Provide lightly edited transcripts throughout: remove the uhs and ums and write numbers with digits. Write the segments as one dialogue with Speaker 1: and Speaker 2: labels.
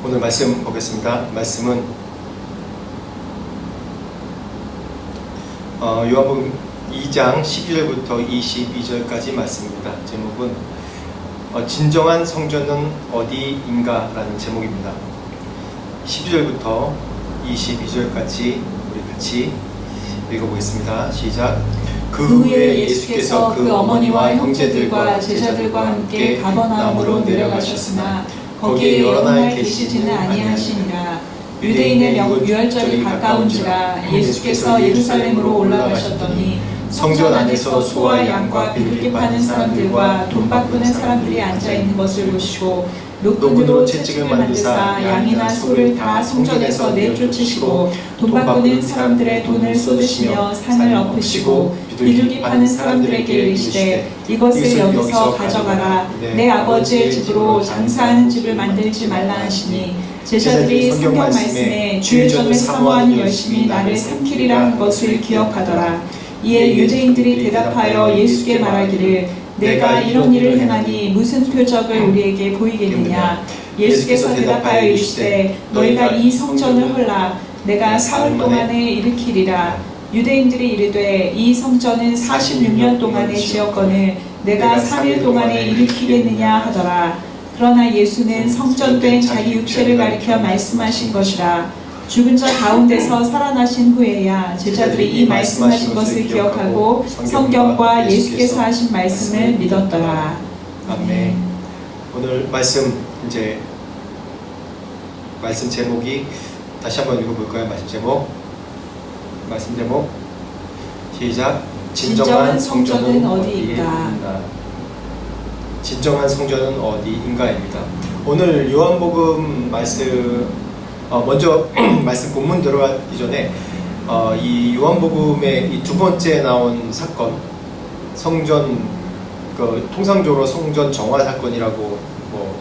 Speaker 1: 오늘 말씀 보겠습니다. 말씀은 요한복음 2장 12절부터 22절까지 말씀입니다. 제목은 진정한 성전은 어디인가 라는 제목입니다. 12절부터 22절까지 우리 같이 읽어보겠습니다. 시작.
Speaker 2: 그 후에 예수께서 그 어머니와 형제들과 제자들과 함께 가버나움으로 내려가셨으나 거기에 여러 날 계시지는 아니하시니라. 유대인의 유월절이 가까운지라 예수께서 예루살렘으로 올라가셨더니 성전 안에서 소와 양과 비둘기 파는 사람들과 돈 바꾸는 사람들이 앉아있는 것을 보시고 노끈으로 채찍을 만드사 양이나 소를 다 성전에서 내쫓으시고 돈 바꾸는 사람들의 돈을 쏟으시며 상을 엎으시고 비둘기 파는 사람들에게 이르시되 이것을 여기서 가져가라. 내 아버지의 집으로 장사하는 집을 만들지 말라 하시니 제자들이 성경 말씀에 주의 전을 사모하는 열심히 나를 삼키리라 한 것을 기억하더라. 이에 유대인들이 대답하여 예수께 말하기를 내가 이런 일을 행하니 무슨 표적을 우리에게 보이겠느냐. 예수께서 대답하여 이르시되 너희가 이 성전을 헐라 내가 사흘 동안에 일으키리라. 유대인들이 이르되 이 성전은 46년 동안에 지었거늘 내가 3일 동안에 일으키겠느냐 하더라. 그러나 예수는 성전된 자기 육체를 가리켜 말씀하신 것이라. 죽은 자 가운데서 살아나신 후에야 제자들이 이 말씀하신 것을 기억하고 성경과 예수께서 하신 말씀을 믿었더라.
Speaker 1: 아멘. 오늘 말씀 제목이 다시 한번 읽어볼까요? 말씀 제목 시작. 진정한 성전은 어디인가? 진정한 성전은 어디인가입니다. 오늘 요한복음 말씀 먼저 말씀 본문 들어가기 전에 이 요한복음의 이 두 번째 나온 사건, 성전 통상적으로 성전 정화 사건이라고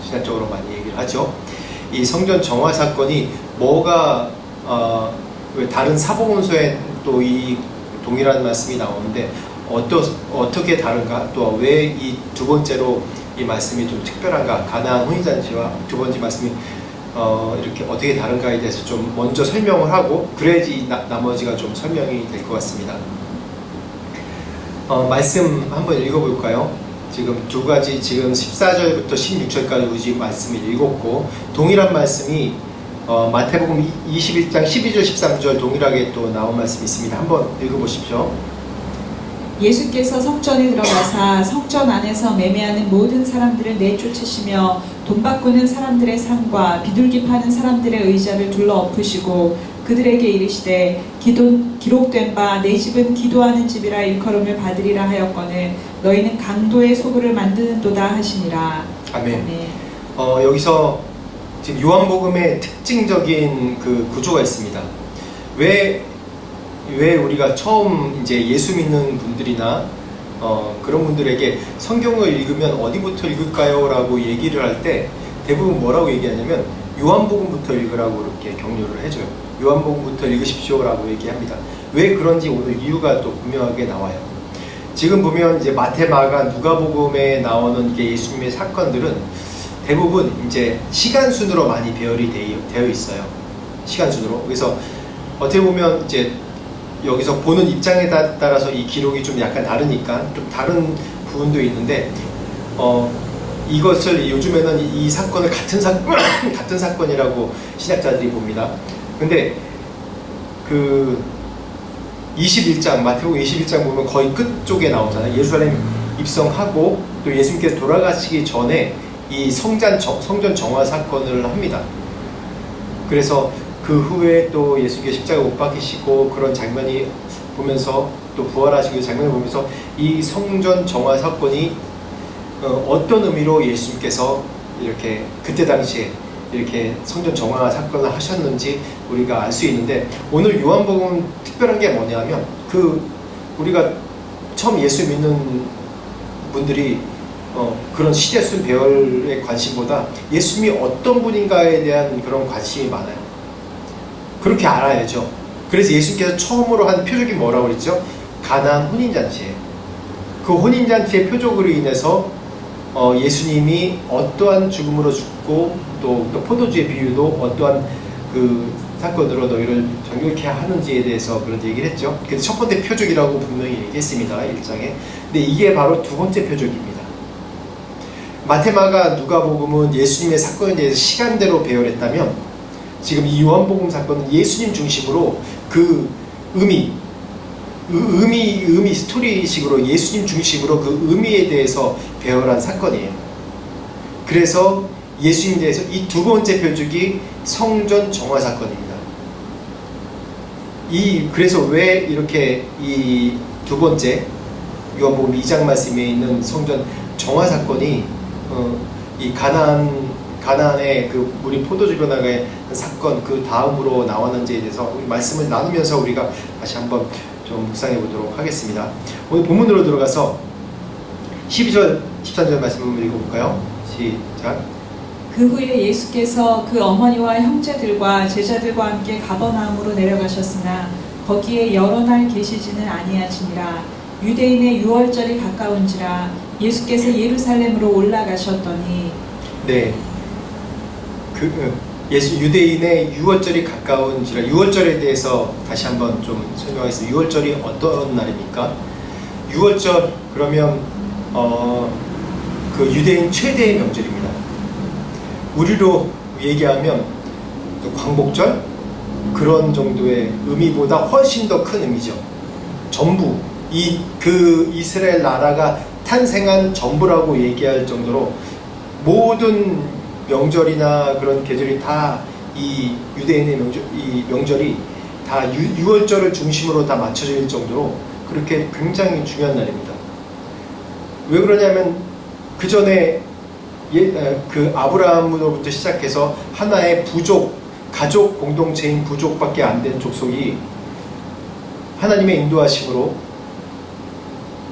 Speaker 1: 신학적으로 많이 얘기를 하죠. 이 성전 정화 사건이 뭐가 다른 사복음서에 또 이 동일한 말씀이 나오는데 어떻게 다른가, 또 왜 이 두 번째로 이 말씀이 좀 특별한가, 가나안 혼인잔치와 두 번째 말씀이 이렇게 어떻게 다른가에 대해서 좀 먼저 설명을 하고 그래야지 나머지가 좀 설명이 될 것 같습니다. 말씀 한번 읽어볼까요? 지금 두 가지, 지금 14절부터 16절까지 우리 말씀을 읽었고, 동일한 말씀이 마태복음 21장 12절 13절 동일하게 또 나온 말씀이 있습니다. 한번 읽어보십시오.
Speaker 2: 예수께서 성전에 들어가사 성전 안에서 매매하는 모든 사람들을 내쫓으시며 돈 바꾸는 사람들의 상과 비둘기 파는 사람들의 의자를 둘러 엎으시고 그들에게 이르시되 기록된 바 내 집은 기도하는 집이라 일컬음을 받으리라 하였거늘 너희는 강도의 소굴을 만드는도다 하시니라.
Speaker 1: 아멘. 여기서 지금 요한복음의 특징적인 그 구조가 있습니다. 왜 우리가 처음 이제 예수 믿는 분들이나 그런 분들에게 성경을 읽으면 어디부터 읽을까요? 라고 얘기를 할 때 대부분 뭐라고 얘기하냐면 요한복음부터 읽으라고 이렇게 격려를 해줘요. 요한복음부터 읽으십시오 라고 얘기합니다. 왜 그런지 오늘 이유가 또 분명하게 나와요. 지금 보면 이제 마태, 마가, 누가복음에 나오는 게 예수님의 사건들은 대부분 이제 시간 순으로 많이 배열이 되어 있어요. 시간 순으로. 그래서 어떻게 보면 이제 여기서 보는 입장에 따라서 이 기록이 좀 약간 다르니까 좀 다른 부분도 있는데 이것을 요즘에는 이 사건을 같은 사건이라고 신학자들이 봅니다. 근데 그 21장 마태복음 21장 보면 거의 끝쪽에 나오잖아요. 예루살렘 입성하고 또 예수님께서 돌아가시기 전에 이 성전 정화 사건을 합니다. 그래서 그 후에 또 예수님께서 십자가 못 박히시고 그런 장면이 보면서 또 부활하시는 장면을 보면서 이 성전 정화 사건이 어떤 의미로 예수님께서 이렇게 그때 당시에 이렇게 성전 정화 사건을 하셨는지 우리가 알 수 있는데, 오늘 요한복음 특별한 게 뭐냐면 우리가 처음 예수 믿는 분들이 그런 시대순 배열의 관심보다 예수님이 어떤 분인가에 대한 그런 관심이 많아요. 그렇게 알아야죠. 그래서 예수님께서 처음으로 한 표적이 뭐라고 그랬죠? 가나안 혼인잔치예요. 그 혼인잔치의 표적으로 인해서 예수님이 어떠한 죽음으로 죽고 또 포도주의 비유도 어떠한 그 사건으로 너희를 정결케 하는지에 대해서 그런 얘기를 했죠. 그래서 첫 번째 표적이라고 분명히 얘기했습니다. 1장에. 근데 이게 바로 두 번째 표적입니다. 마테마가 누가복음은 예수님의 사건에 대해서 시간대로 배열했다면 지금 이 요한복음 사건은 예수님 중심으로 그 의미 스토리식으로 예수님 중심으로 그 의미에 대해서 배열한 사건이에요. 그래서 예수님에 대해서 이 두 번째 표적이 성전 정화 사건입니다. 그래서 왜 이렇게 이 두 번째 요한복음 2장 말씀에 있는 성전 정화 사건이 이 가나안의 그 물이 포도주 변화의 사건 그 다음으로 나왔는지에 대해서 우리 말씀을 나누면서 우리가 다시 한번 좀 묵상해 보도록 하겠습니다. 오늘 본문으로 들어가서 12절 13절 말씀을 읽어볼까요? 시작.
Speaker 2: 그 후에 예수께서 그 어머니와 형제들과 제자들과 함께 가버나움으로 내려가셨으나 거기에 여러 날 계시지는 아니하시니라. 유대인의 유월절이 가까운지라 예수께서 예루살렘으로 올라가셨더니
Speaker 1: 네, 유대인의 유월절이 가까운지라. 유월절에 대해서 다시 한번 좀 설명하겠습니다. 유월절이 어떤 날입니까? 유월절 그러면 그 유대인 최대의 명절입니다. 우리로 얘기하면 광복절 그런 정도의 의미보다 훨씬 더 큰 의미죠. 전부 그 이스라엘 나라가 탄생한 전부라고 얘기할 정도로 모든 명절이나 그런 계절이 다 이 유대인의 명절이 다 유월절을 중심으로 다 맞춰질 정도로 그렇게 굉장히 중요한 날입니다. 왜 그러냐면 그 전에 그 아브라함으로부터 시작해서 하나의 가족 공동체인 부족밖에 안 된 족속이 하나님의 인도하심으로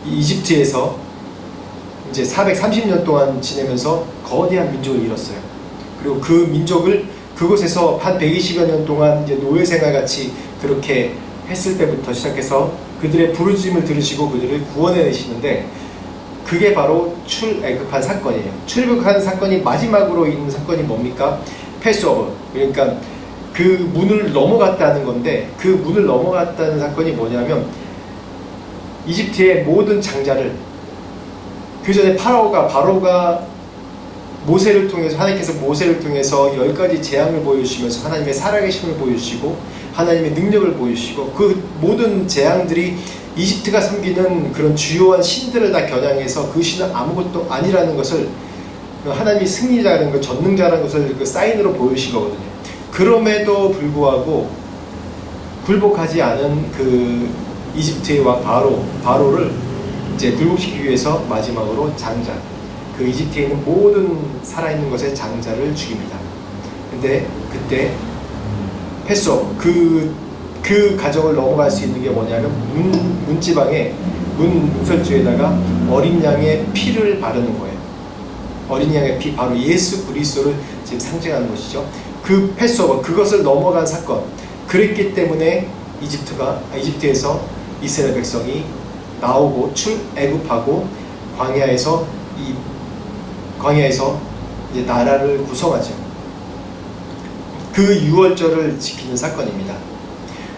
Speaker 1: 이집트에서 이제 430년 동안 지내면서 거대한 민족을 이뤘어요. 그리고 그 민족을 그곳에서 한 120여 년 동안 이제 노예 생활 같이 그렇게 했을 때부터 시작해서 그들의 부르짖음을 들으시고 그들을 구원해내시는데 그게 바로 출애굽한 사건이에요. 출애굽한 사건이 마지막으로 있는 사건이 뭡니까? 패스오버. 그러니까 그 문을 넘어갔다는 건데 그 문을 넘어갔다는 사건이 뭐냐면 이집트의 모든 장자를 그 전에 바로가 모세를 통해서 하나님께서 모세를 통해서 10가지 재앙을 보여주시면서 하나님의 살아계심을 보여주시고 하나님의 능력을 보여주시고 그 모든 재앙들이 이집트가 섬기는 그런 주요한 신들을 다 겨냥해서 그 신은 아무것도 아니라는 것을 하나님이 승리자라는 것, 전능자라는 것을 그 사인으로 보여주시거든요. 그럼에도 불구하고 굴복하지 않은 그 이집트의 왕 바로를 이제 굴복시키기 위해서 마지막으로 장자, 그 이집트에 있는 모든 살아있는 것의 장자를 죽입니다. 근데 그때 패스오버 그 가정을 넘어갈 수 있는 게 뭐냐면 문지방에 문설주에다가 어린 양의 피를 바르는 거예요. 어린 양의 피, 바로 예수 그리스도를 지금 상징하는 것이죠. 그 패스오버, 그것을 넘어간 사건. 그랬기 때문에 이집트에서 이스라엘 백성이 나오고 출애굽하고 광야에서 이제 나라를 구성하죠. 그 유월절을 지키는 사건입니다.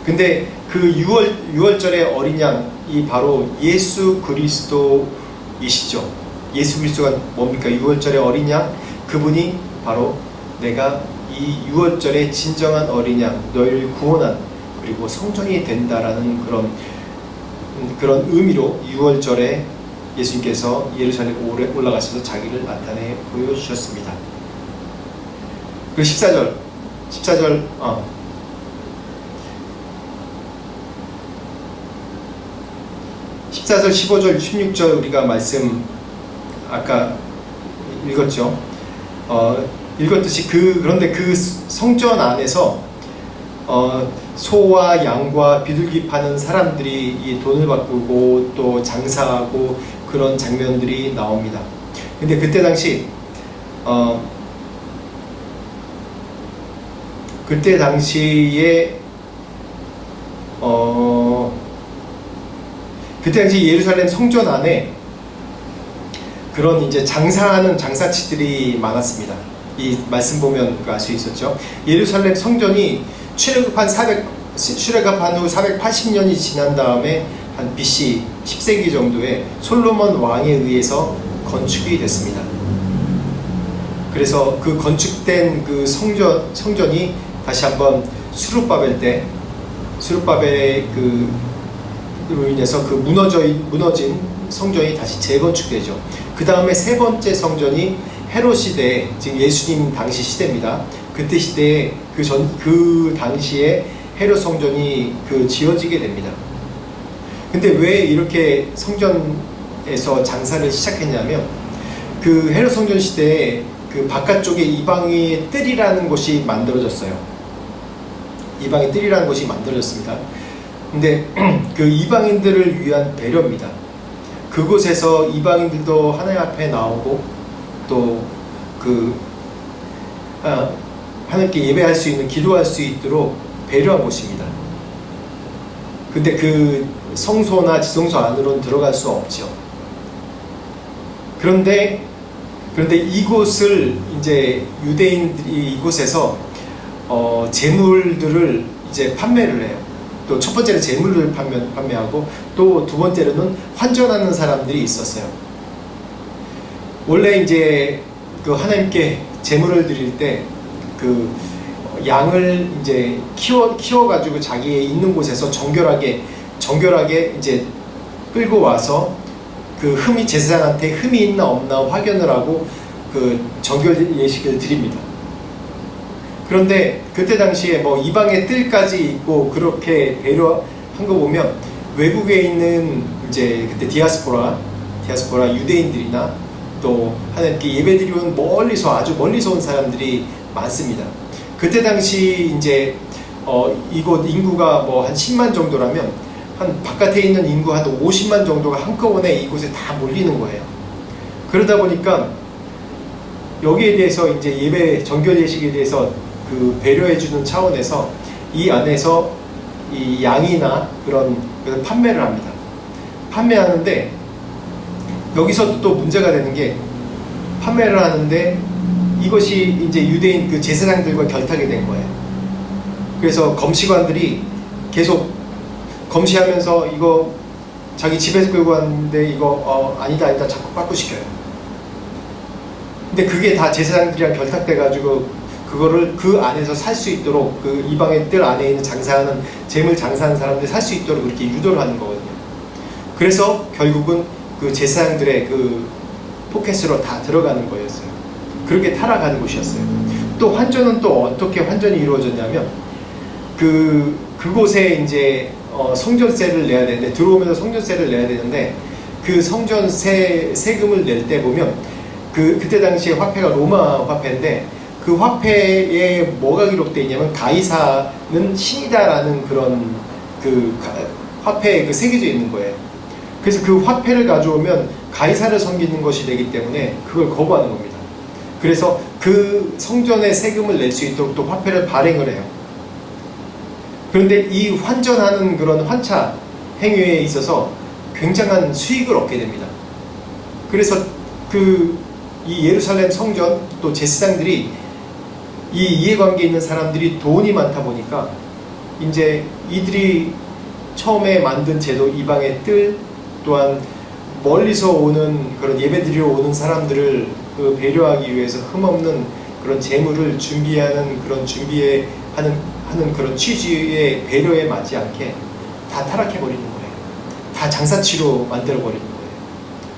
Speaker 1: 근데 그 유월절의 어린 양이 바로 예수 그리스도이시죠. 예수 그리스도가 뭡니까? 유월절의 어린 양, 그분이 바로 내가 이 유월절의 진정한 어린 양, 너희를 구원한 그리고 성전이 된다라는 그런 의미로 유월절에 예수님께서 예루살렘 올라가셔서 자기를 나타내 보여주셨습니다. 그 14절 14절 15절, 16절 우리가 말씀 아까 읽었죠. 읽었듯이 그런데 그 성전 안에서 소와 양과 비둘기 파는 사람들이 이 돈을 바꾸고 또 장사하고 그런 장면들이 나옵니다. 근데 그때 당시에 그때 당시 예루살렘 성전 안에 그런 이제 장사하는 장사치들이 많았습니다. 이 말씀 보면 알 수 있었죠. 예루살렘 성전이 출애굽한 후 480년이 지난 다음에 한 BC 10세기 정도에 솔로몬 왕에 의해서 건축이 됐습니다. 그래서 그 건축된 그 성전이 다시 한번 수룹바벨의 그로 인해서 그 무너진 성전이 다시 재건축되죠. 그 다음에 세 번째 성전이 헤롯 시대, 지금 예수님 당시 시대입니다. 그때 시대에 그 당시에 헤롯 성전이 지어지게 됩니다. 근데 왜 이렇게 성전에서 장사를 시작했냐면 그 헤롯 성전 시대에 그 바깥쪽에 이방의 뜰이라는 곳이 만들어졌어요. 이방의 뜰이라는 곳이 만들어졌습니다. 근데 그 이방인들을 위한 배려입니다. 그곳에서 이방인들도 하나님 앞에 나오고 또 하나님께 예배할 수 있는, 기도할 수 있도록 배려한 곳입니다. 근데 그 성소나 지성소 안으로는 들어갈 수 없죠. 그런데 이곳을 이제 유대인들이 이곳에서 재물들을 이제 판매를 해요. 또 첫 번째는 재물을 판매하고 또 두 번째로는 환전하는 사람들이 있었어요. 원래 이제 그 하나님께 재물을 드릴 때 그 양을 이제 키워가지고 자기의 있는 곳에서 정결하게 이제 끌고 와서 그 제사장한테 흠이 있나 없나 확인을 하고 그 정결 예식을 드립니다. 그런데 그때 당시에 뭐 이방의 뜰까지 있고 그렇게 배려한 거 보면 외국에 있는 이제 그때 디아스포라 유대인들이나 또 하나님께 예배드리는 아주 멀리서 온 사람들이 많습니다. 그때 당시 이제 이곳 인구가 뭐 한 10만 정도라면 한 바깥에 있는 인구 한 50만 정도가 한꺼번에 이곳에 다 몰리는 거예요. 그러다 보니까 여기에 대해서 이제 예배 정결 예식에 대해서 그 배려해주는 차원에서 이 안에서 이 양이나 그런 판매를 합니다. 판매하는데 여기서 또 문제가 되는 게 판매를 하는데 이것이 이제 유대인 그 제사장들과 결탁이 된 거예요. 그래서 검시관들이 계속 검시하면서 이거 자기 집에서 끌고 왔는데 이거 아니다 자꾸 바꾸시켜요. 근데 그게 다 제사장들이랑 결탁돼가지고 그거를 그 안에서 살 수 있도록 그 이방의 뜰 안에 있는 장사하는 재물 장사하는 사람들이 살 수 있도록 그렇게 유도를 하는 거거든요. 그래서 결국은 그 제사장들의 그 포켓으로 다 들어가는 거였어요. 그렇게 타락하는 곳이었어요. 또 환전은 또 어떻게 환전이 이루어졌냐면 그곳에 이제 성전세를 내야 되는데 들어오면서 성전세를 내야 되는데 그 성전세 세금을 낼 때 보면 그때 당시에 화폐가 로마 화폐인데 그 화폐에 뭐가 기록되어 있냐면 가이사는 신이다라는 그런 화폐에 새겨져 있는 거예요. 그래서 그 화폐를 가져오면 가이사를 섬기는 것이 되기 때문에 그걸 거부하는 겁니다. 그래서 그 성전에 세금을 낼 수 있도록 또 화폐를 발행을 해요. 그런데 이 환전하는 그런 환차 행위에 있어서 굉장한 수익을 얻게 됩니다. 그래서 이 예루살렘 성전 또 제사장들이 이 이해관계에 있는 사람들이 돈이 많다 보니까 이제 이들이 처음에 만든 제도 이방의 뜰 또한 멀리서 오는 그런 예배드리러 오는 사람들을 배려하기 위해서 흠없는 그런 재물을 준비하는 하는 그런 취지의 배려에 맞지 않게 다 타락해버리는 거예요. 다 장사치로 만들어버리는 거예요.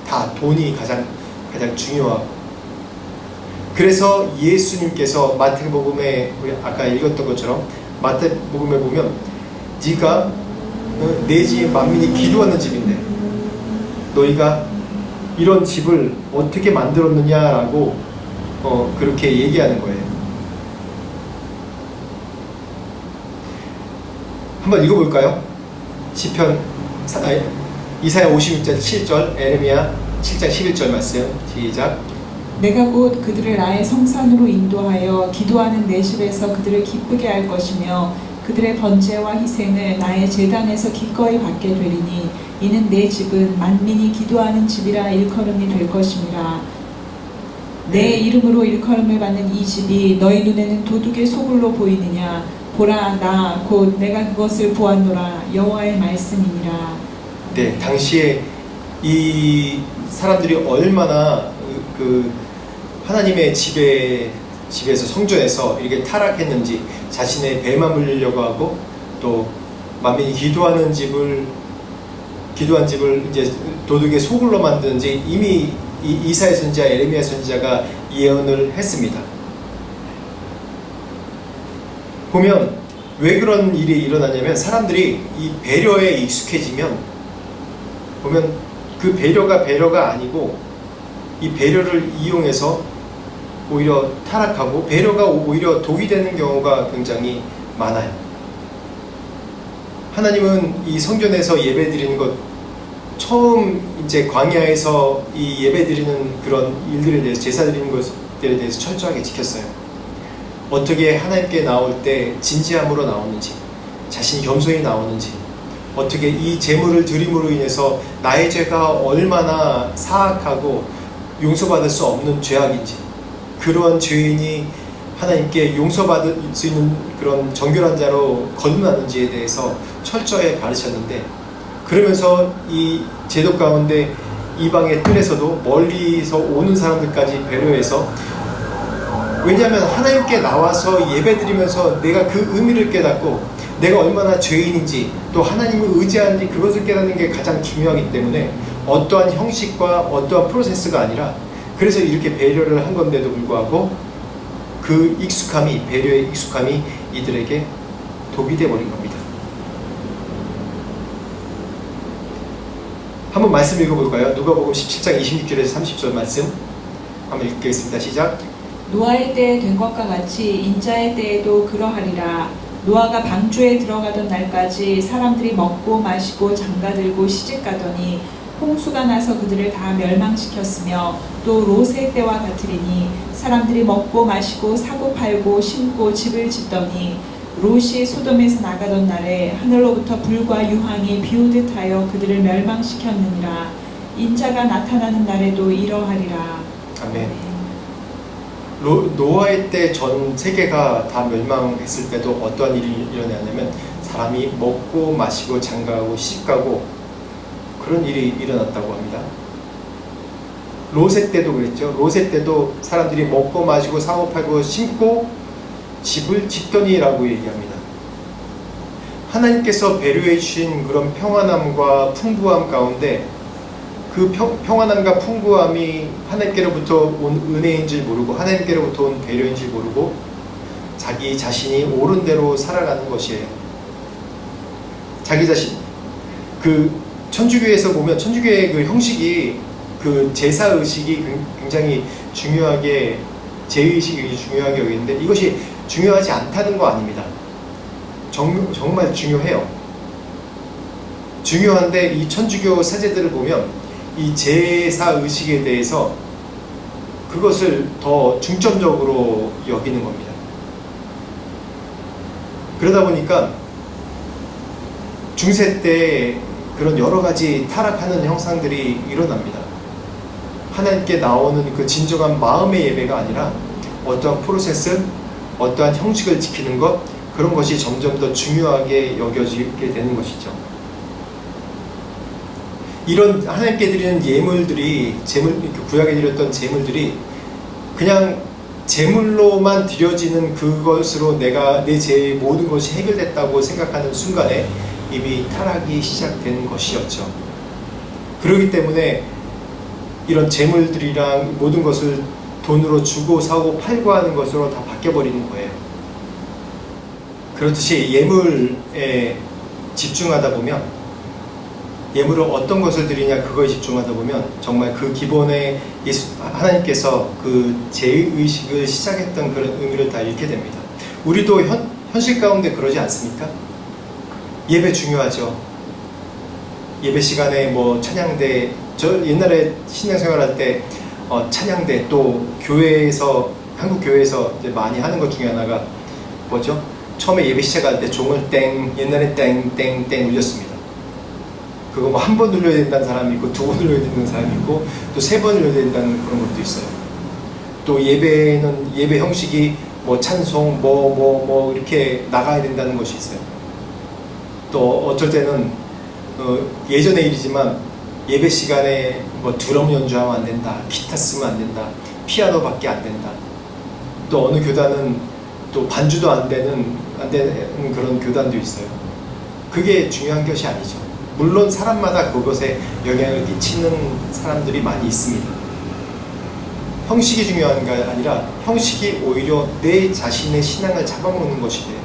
Speaker 1: 다 돈이 가장 중요하고. 그래서 예수님께서 마태복음에 우리 아까 읽었던 것처럼 마태복음에 보면 네가 내 집 만민이 기도하는 집인데 너희가 이런 집을 어떻게 만들었느냐라고 그렇게 얘기하는 거예요. 한번 읽어볼까요? 시편 이사야 56장 7절 에레미야 7장 11절 말씀 시작.
Speaker 2: 내가 곧 그들을 나의 성산으로 인도하여 기도하는 내 집에서 그들을 기쁘게 할 것이며 그들의 번제와 희생을 나의 제단에서 기꺼이 받게 되리니 이는 내 집은 만민이 기도하는 집이라 일컬음이 될 것임이라. 내 이름으로 일컬음을 받는 이 집이 너희 눈에는 도둑의 소굴로 보이느냐? 보라, 나 곧 내가 그것을 보았노라. 여호와의 말씀이니라.
Speaker 1: 네, 당시에 이 사람들이 얼마나 그 하나님의 집에서 성전에서 이렇게 타락했는지, 자신의 배만 물리려고 하고 또 만민이 기도한 집을 이제 도둑의 소굴로 만드는지 이미 이사야 선지자, 예레미야 선지자가 예언을 했습니다. 보면 왜 그런 일이 일어나냐면, 사람들이 이 배려에 익숙해지면 보면 그 배려가 아니고 이 배려를 이용해서 오히려 타락하고 배려가 오히려 독이 되는 경우가 굉장히 많아요. 하나님은 이 성전에서 예배 드리는 것, 처음 이제 광야에서 이 예배 드리는 그런 일들에 대해서, 제사 드리는 것들에 대해서 철저하게 지켰어요. 어떻게 하나님께 나올 때 진지함으로 나오는지, 자신이 겸손히 나오는지, 어떻게 이 제물을 드림으로 인해서 나의 죄가 얼마나 사악하고 용서받을 수 없는 죄악인지, 그러한 죄인이 하나님께 용서받을 수 있는 그런 정결한 자로 거듭나는지에 대해서 철저히 가르쳤는데, 그러면서 이 제도 가운데 이방의 뜰에서도 멀리서 오는 사람들까지 배려해서, 왜냐하면 하나님께 나와서 예배드리면서 내가 그 의미를 깨닫고 내가 얼마나 죄인인지, 또 하나님을 의지하는지 그것을 깨닫는 게 가장 중요하기 때문에 어떠한 형식과 어떠한 프로세스가 아니라, 그래서 이렇게 배려를 한 건데도 불구하고 그 익숙함이, 배려의 익숙함이 이들에게 독이 되어버린 겁니다. 한번 말씀 읽어볼까요? 누가복음 17장 26절에서 30절 말씀 한번 읽겠습니다. 시작.
Speaker 2: 노아의 때에 된 것과 같이 인자의 때에도 그러하리라. 노아가 방주에 들어가던 날까지 사람들이 먹고 마시고 장가들고 시집가더니 홍수가 나서 그들을 다 멸망시켰으며, 또 롯의 때와 같으리니 사람들이 먹고 마시고 사고 팔고 심고 집을 짓더니 롯이 소돔에서 나가던 날에 하늘로부터 불과 유황이 비오듯 하여 그들을 멸망시켰느니라. 인자가 나타나는 날에도 이러하리라.
Speaker 1: 아멘. 노아의 때 전 세계가 다 멸망했을 때도 어떠한 일이 일어나냐면, 사람이 먹고 마시고 장가가고 시집가고 그런 일이 일어났다고 합니다. 롯의 때도 그랬죠. 롯의 때도 사람들이 먹고 마시고 사고 팔고 심고 집을 짓더니라고 얘기합니다. 하나님께서 배려해 주신 그런 평안함과 풍부함 가운데, 그 평안함과 풍부함이 하나님께로부터 온 은혜인 줄 모르고, 하나님께로부터 온 배려인 줄 모르고 자기 자신이 옳은 대로 살아가는 것이에요. 자기 자신, 그 천주교에서 보면 천주교의 그 형식이, 그 제사의식이 굉장히 중요하게, 제의식이 중요하게 여기는데, 이것이 중요하지 않다는 거 아닙니다. 정말 중요해요. 중요한데 이 천주교 사제들을 보면 이 제사의식에 대해서 그것을 더 중점적으로 여기는 겁니다. 그러다 보니까 중세 때 그런 여러 가지 타락하는 형상들이 일어납니다. 하나님께 나오는 그 진정한 마음의 예배가 아니라 어떠한 프로세스, 어떠한 형식을 지키는 것, 그런 것이 점점 더 중요하게 여겨지게 되는 것이죠. 이런 하나님께 드리는 예물들이, 구약에 드렸던 제물들이 그냥 제물로만 드려지는 그것으로 내가 내 죄의 모든 것이 해결됐다고 생각하는 순간에 이미 타락이 시작되는 것이었죠. 그렇기 때문에 이런 제물들이랑 모든 것을 돈으로 주고 사고 팔고 하는 것으로 다 바뀌어버리는 거예요. 그렇듯이 예물에 집중하다 보면, 예물을 어떤 것을 드리냐 그거에 집중하다 보면 정말 그 기본에 하나님께서 그 제의식을 시작했던 그런 의미를 다 잃게 됩니다. 우리도 현실 가운데 그러지 않습니까? 예배 중요하죠. 예배 시간에 뭐 찬양대, 저 옛날에 신앙생활할 때 찬양대, 또 교회에서, 한국 교회에서 이제 많이 하는 것 중에 하나가 뭐죠? 처음에 예배 시작할 때 종을 땡, 옛날에 땡땡땡 울렸습니다. 그거 뭐 한 번 눌러야 된다는 사람이 있고, 두 번 눌러야 된다는 사람이 있고, 또 세 번 눌러야 된다는 그런 것도 있어요. 또 예배는 예배 형식이 뭐 찬송 뭐 이렇게 나가야 된다는 것이 있어요. 또 어쩔 때는 예전의 일이지만 예배 시간에 뭐 드럼 연주하면 안 된다, 기타 쓰면 안 된다, 피아노밖에 안 된다. 또 어느 교단은 또 반주도 안 되는 그런 교단도 있어요. 그게 중요한 것이 아니죠. 물론 사람마다 그것에 영향을 끼치는 사람들이 많이 있습니다. 형식이 중요한 게 아니라 형식이 오히려 내 자신의 신앙을 잡아먹는 것이 돼요.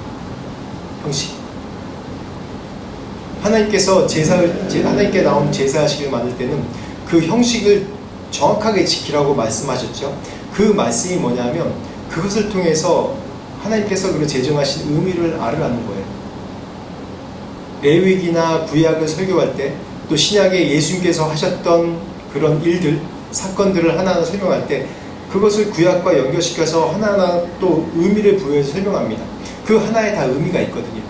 Speaker 1: 형식. 하나님께 나온 제사식을 만들 때는 그 형식을 정확하게 지키라고 말씀하셨죠. 그 말씀이 뭐냐면 그것을 통해서 하나님께서 그 제정하신 의미를 알으라는 거예요. 레위기나 구약을 설교할 때, 또 신약에 예수님께서 하셨던 그런 일들, 사건들을 하나하나 설명할 때 그것을 구약과 연결시켜서 하나하나 또 의미를 부여해서 설명합니다. 그 하나에 다 의미가 있거든요.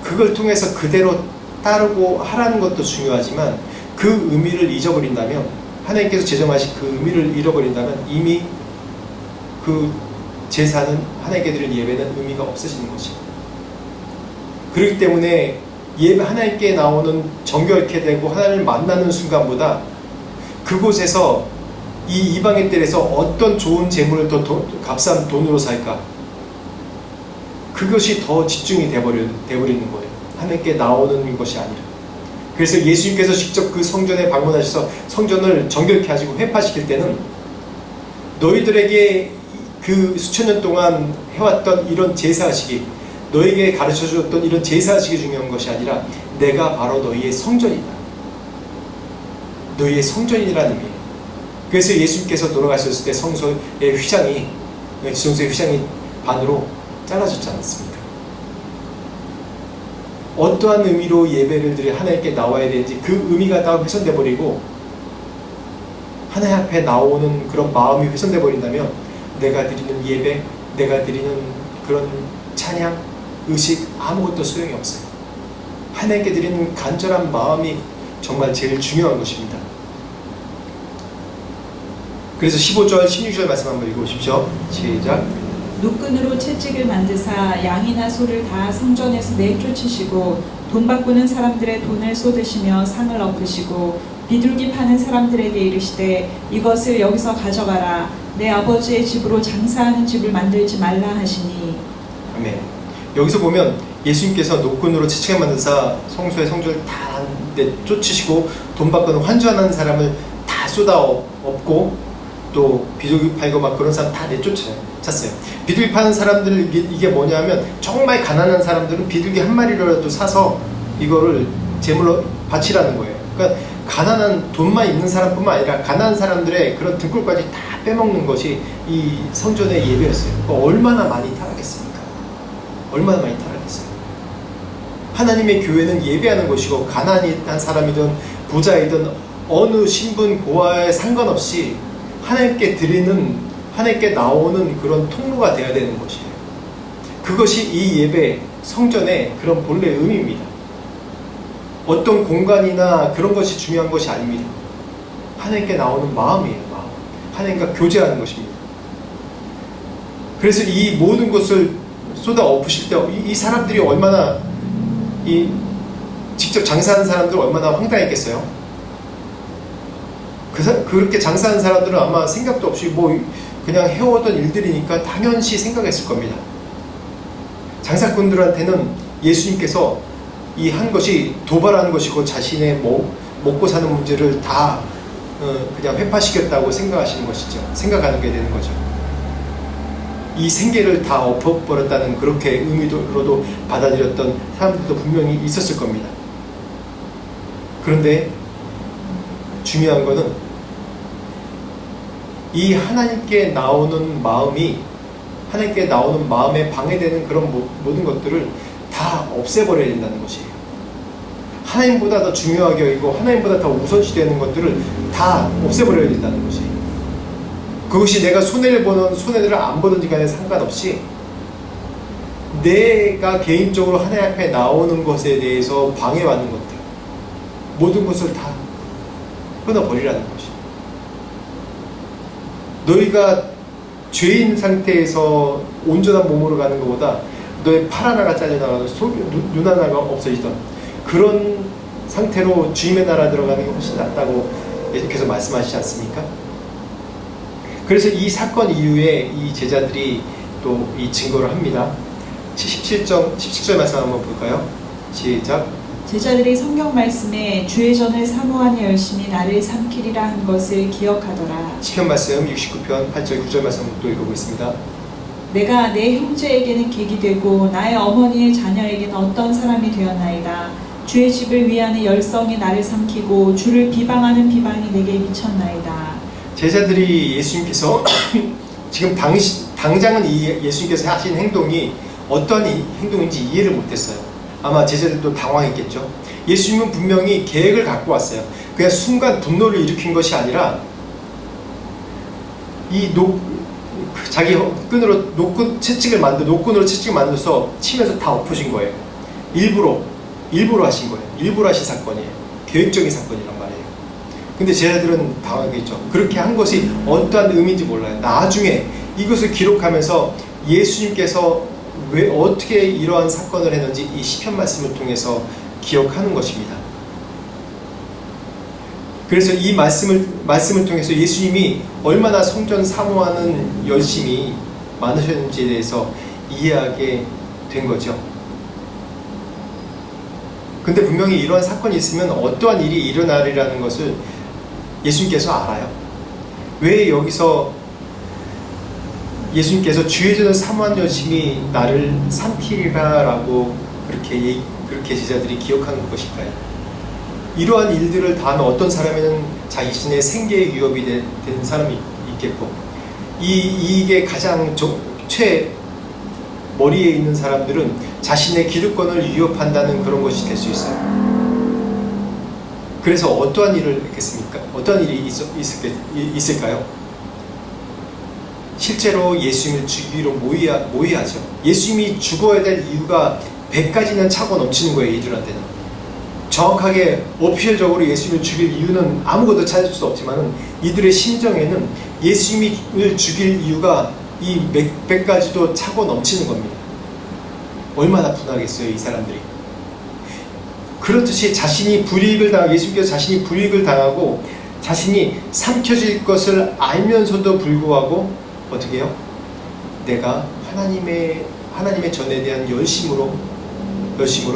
Speaker 1: 그걸 통해서 그대로 따르고 하라는 것도 중요하지만 그 의미를 잊어버린다면, 하나님께서 제정하신 그 의미를 잃어버린다면 이미 그 제사는, 하나님께 드린 예배는 의미가 없어지는 것이에요. 그렇기 때문에 하나님께 나오는 정결케 되고 하나님을 만나는 순간보다 그곳에서 이 이방의 뜰에서 어떤 좋은 재물을 더 값싼 돈으로 살까, 그것이 더 집중이 돼버리는 거예요. 하나님께 나오는 것이 아니라. 그래서 예수님께서 직접 그 성전에 방문하셔서 성전을 정결케 하시고 회파시킬 때는 너희들에게 그 수천 년 동안 해왔던 이런 제사식이, 너에게 가르쳐주었던 이런 제사식이 중요한 것이 아니라 내가 바로 너희의 성전이다. 너희의 성전이라는 의미예요. 그래서 예수님께서 돌아가셨을 때 성소의 휘장이 반으로 잘라졌지 않았습니까? 어떠한 의미로 예배를 드려 하나님께 나와야 되는지 그 의미가 다 훼손돼 버리고 하나님 앞에 나오는 그런 마음이 훼손돼 버린다면 내가 드리는 예배, 내가 드리는 그런 찬양, 의식 아무것도 소용이 없어요. 하나님께 드리는 간절한 마음이 정말 제일 중요한 것입니다. 그래서 15절, 16절 말씀 한번 읽어보십시오. 시작.
Speaker 2: 노끈으로 채찍을 만드사 양이나 소를 다 성전에서 내쫓으시고 돈 바꾸는 사람들의 돈을 쏟으시며 상을 엎으시고 비둘기 파는 사람들에게 이르시되 이것을 여기서 가져가라. 내 아버지의 집으로 장사하는 집을 만들지 말라 하시니.
Speaker 1: 아멘. 여기서 보면 예수님께서 노끈으로 채찍을 만드사 성소의 성전을 다 내쫓으시고 돈 바꾸는 환전하는 사람을 다 쏟아 엎고 또 비둘기 팔고 막 그런 사람 다 내쫓았어요. 비둘기 파는 사람들, 이게 뭐냐면 정말 가난한 사람들은 비둘기 한 마리라도 사서 이거를 제물로 바치라는 거예요. 그러니까 가난한, 돈만 있는 사람뿐만 아니라 가난한 사람들의 그런 등골까지 다 빼먹는 것이 이 성전의 예배였어요. 그러니까 얼마나 많이 타락했습니까? 얼마나 많이 타락했어요. 하나님의 교회는 예배하는 것이고 가난한 사람이든 부자이든 어느 신분 고하에 상관없이 하나님께 나오는 그런 통로가 되어야 되는 것이에요. 그것이 이 예배, 성전의 그런 본래 의미입니다. 어떤 공간이나 그런 것이 중요한 것이 아닙니다. 하나님께 나오는 마음이에요. 마음. 하나님과 교제하는 것입니다. 그래서 이 모든 것을 쏟아 엎으실 때 이 사람들이 얼마나, 직접 장사하는 사람들 얼마나 황당했겠어요. 그렇게 장사하는 사람들은 아마 생각도 없이 그냥 해오던 일들이니까 당연시 생각했을 겁니다. 장사꾼들한테는 예수님께서 이 한 것이 도발하는 것이고 자신의 먹고 사는 문제를 다 그냥 회파시켰다고 생각하시는 것이죠. 생각하는 게 되는 거죠. 이 생계를 다 엎어버렸다는 그렇게 의미로도 받아들였던 사람들도 분명히 있었을 겁니다. 그런데 중요한 거는 이 하나님께 나오는 마음이, 하나님께 나오는 마음에 방해되는 그런 모든 것들을 다 없애버려야 된다는 것이에요. 하나님보다 더 중요하게 여기고 하나님보다 더 우선시되는 것들을 다 없애버려야 된다는 것이에요. 그것이 내가 손해를 보든 안 보든지 간에 상관없이 내가 개인적으로 하나님 앞에 나오는 것에 대해서 방해받는 것들, 모든 것을 다 끊어버리라는 것이. 너희가 죄인 상태에서 온전한 몸으로 가는 것보다 너의 팔 하나가 잘려나가고 눈 하나가 없어지던 그런 상태로 주님의 나라 들어가는 게 훨씬 낫다고 예수께서 말씀하시지 않습니까? 그래서 이 사건 이후에 이 제자들이 또 이 증거를 합니다. 17절 말씀 한번 볼까요? 시작.
Speaker 2: 제자들이 성경 말씀에 주의 전을 사모하니 열심히 나를 삼키리라 한 것을 기억하더라.
Speaker 1: 시편 말씀 69편 8절 9절 말씀 또 읽어보겠습니다.
Speaker 2: 내가 내 형제에게는 객이 되고 나의 어머니의 자녀에게는 어떤 사람이 되었나이다. 주의 집을 위하는 열성이 나를 삼키고 주를 비방하는 비방이 내게 미쳤나이다.
Speaker 1: 제자들이 예수님께서 지금 당장은 예수님께서 하신 행동이 어떠한 행동인지 이해를 못했어요. 아마 제자들도 당황했겠죠. 예수님은 분명히 계획을 갖고 왔어요. 그냥 순간 분노를 일으킨 것이 아니라 자기 끈으로 노끈으로 채찍을 만들어서 치면서 다 엎으신 거예요. 일부러 하신 거예요. 일부러 하신 사건이에요. 계획적인 사건이란 말이에요. 근데 제자들은 당황했죠. 그렇게 한 것이 어떠한 의미인지 몰라요. 나중에 이것을 기록하면서 예수님께서 왜 어떻게 이러한 사건을 했는지 이 시편 말씀을 통해서 기억하는 것입니다. 그래서 이 말씀을 통해서 예수님이 얼마나 성전 사모하는 열심이 많으셨는지에 대해서 이해하게 된 거죠. 근데 분명히 이러한 사건이 있으면 어떠한 일이 일어나리라는 것을 예수님께서 알아요. 왜 여기서 예수님께서 주의 전을 사모한 열심이 나를 삼키리라 라고 그렇게 제자들이 기억하는 것일까요? 이러한 일들을 다 하는 어떤 사람에는 자신의 생계에 위협이 된 사람이 있겠고, 이게 가장 머리에 있는 사람들은 자신의 기득권을 위협한다는 그런 것이 될 수 있어요. 그래서 어떠한 일을 했겠습니까? 어떠한 일이 있을까요? 실제로 예수님을 죽이기로 모의하죠. 예수님이 죽어야 될 이유가 100가지는 차고 넘치는 거예요. 이들한테는 정확하게 오피셜적으로 예수님을 죽일 이유는 아무것도 찾을 수 없지만 이들의 심정에는 예수님을 죽일 이유가 이 100가지도 차고 넘치는 겁니다. 얼마나 분하겠어요, 이 사람들이. 그렇듯이 예수님께서 자신이 불이익을 당하고 자신이 삼켜질 것을 알면서도 불구하고 어떻게 해요? 내가 하나님의 전에 대한 열심으로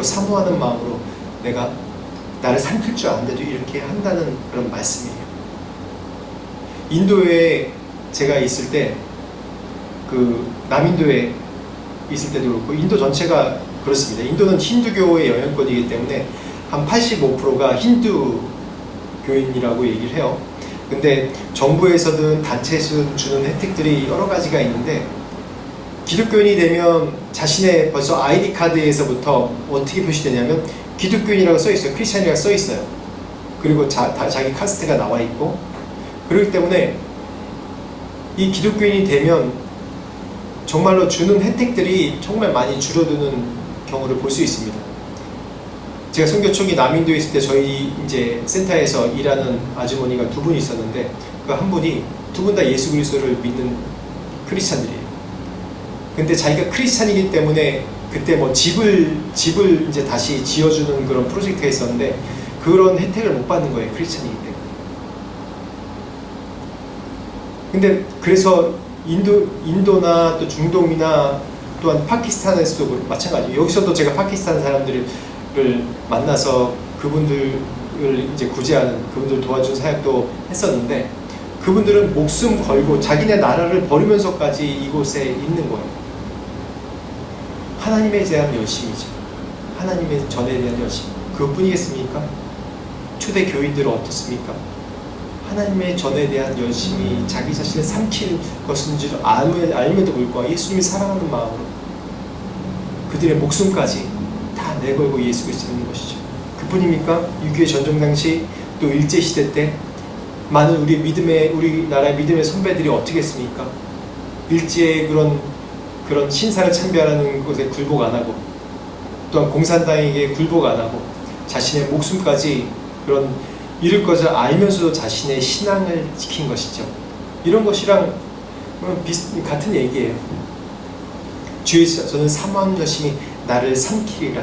Speaker 1: 사모하는 마음으로 내가 나를 삼킬 줄 아는데도 이렇게 한다는 그런 말씀이에요. 인도에 제가 있을 때 남인도에 있을 때도 그렇고 인도 전체가 그렇습니다. 인도는 힌두교의 영향권이기 때문에 한 85%가 힌두 교인이라고 얘기를 해요. 근데 정부에서든 단체에서 주는 혜택들이 여러 가지가 있는데 기독교인이 되면 자신의 벌써 아이디 카드에서부터 어떻게 표시되냐면 기독교인이라고 써있어요. 크리스찬이라고 써있어요. 그리고 자기 카스트가 나와있고, 그렇기 때문에 이 기독교인이 되면 정말로 주는 혜택들이 정말 많이 줄어드는 경우를 볼 수 있습니다. 제가 선교 초기 남인도에 있을 때 저희 이제 센터에서 일하는 아주머니가 두 분이 있었는데 그 한 분이 두 분 다 예수 그리스도를 믿는 크리스찬들이에요. 근데 자기가 크리스찬이기 때문에 그때 뭐 집을 이제 다시 지어주는 그런 프로젝트가 있었는데 그런 혜택을 못 받는 거예요. 크리스찬이기 때문에. 근데 그래서 인도나 또 중동이나 또한 파키스탄에서도 마찬가지예요. 여기서도 제가 파키스탄 사람들을 만나서 그분들을 이제 구제하는, 그분들 도와준 사역도 했었는데 그분들은 목숨 걸고 자기네 나라를 버리면서까지 이곳에 있는 거예요. 하나님에 대한 열심이죠. 하나님의 전에 대한 열심. 그것뿐이겠습니까? 초대 교인들은 어떻습니까? 하나님의 전에 대한 열심이 자기 자신을 삼킬 것인 줄 알면도 불구하고 예수님이 사랑하는 마음으로 그들의 목숨까지 다 내걸고 예수 그리스도를 믿는 것이죠. 그뿐입니까? 6.25 전쟁 당시 또 일제시대 때 많은 우리나라의 믿음의 선배들이 어떻게 했습니까? 일제의 그런 그런 신사를 참배하는 곳에 굴복 안 하고, 또한 공산당에게 굴복 안 하고, 자신의 목숨까지 그런 잃을 것을 알면서도 자신의 신앙을 지킨 것이죠. 이런 것이랑 같은 얘기예요. 주의 저는 사모하는 여심이 나를 삼키리라.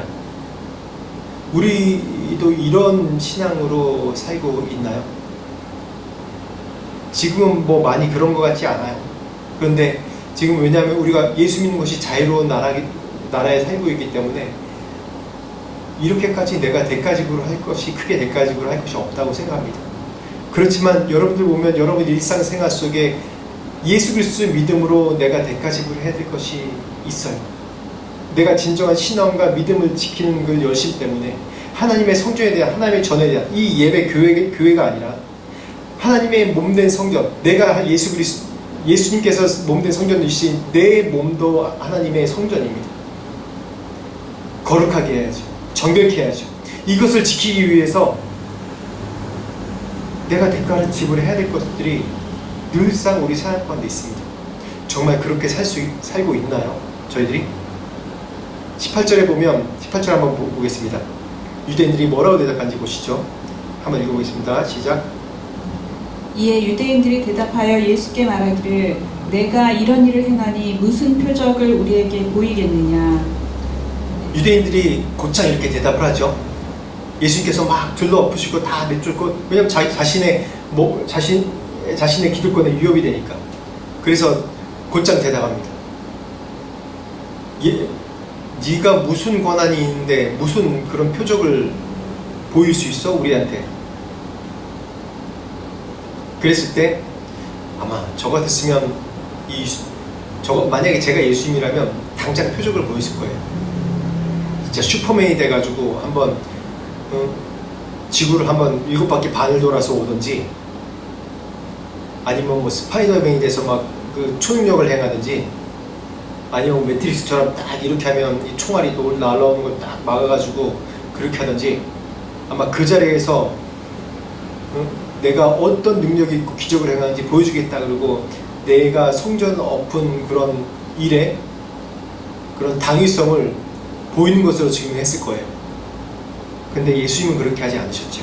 Speaker 1: 우리도 이런 신앙으로 살고 있나요? 지금은 뭐 많이 그런 것 같지 않아요. 그런데 지금 왜냐하면 우리가 예수 믿는 것이 자유로운 나라에 살고 있기 때문에 이렇게까지 내가 대가지구로 할 것이, 크게 대가지구로 할 것이 없다고 생각합니다. 그렇지만 여러분들 보면 여러분 일상생활 속에 예수 그리스도의 믿음으로 내가 대가지구를 해야 될 것이 있어요. 내가 진정한 신앙과 믿음을 지키는 그 열심 때문에 하나님의 성전에 대한, 하나님의 전에 대한 이 예배 교회가 아니라 하나님의 몸된 성전, 내가 예수님께서 몸된 성전이신 내 몸도 하나님의 성전입니다. 거룩하게 해야죠. 정결케 해야죠. 이것을 지키기 위해서 내가 대가를 지불해야 될 것들이 늘상 우리 생활 가운데 있습니다. 정말 그렇게 살고 있나요? 저희들이? 18절에 보면, 18절 한번 보겠습니다. 유대인들이 뭐라고 대답한지 보시죠. 한번 읽어보겠습니다. 시작.
Speaker 2: 이에 유대인들이 대답하여 예수께 말하기를 내가 이런 일을 행하니 무슨 표적을 우리에게 보이겠느냐. 유대인들이
Speaker 1: 곧장 이렇게 대답을 하죠. 예수님께서 막 들러엎으시고 다 내쫓고, 왜냐면 자신의 기득권에 위협이 되니까. 그래서 곧장 대답합니다. 네가 무슨 권한이 있는데 무슨 그런 표적을 보일 수 있어 우리한테? 그랬을 때 아마 저 같았으면 만약에 제가 예수님이라면 당장 표적을 보였을 거예요. 진짜 슈퍼맨이 돼가지고 한번 지구를 한번 7바퀴 반을 돌아서 오든지, 아니면 뭐 스파이더맨이 돼서 막 그 초능력을 행하든지, 아니면 매트릭스처럼 딱 이렇게 하면 이 총알이 날아오는 걸 딱 막아가지고 그렇게 하든지, 아마 그 자리에서 내가 어떤 능력이 있고 기적을 행하는지 보여주겠다, 그리고 내가 성전 엎은 그런 일에 그런 당위성을 보이는 것으로 지금 했을 거예요. 근데 예수님은 그렇게 하지 않으셨죠.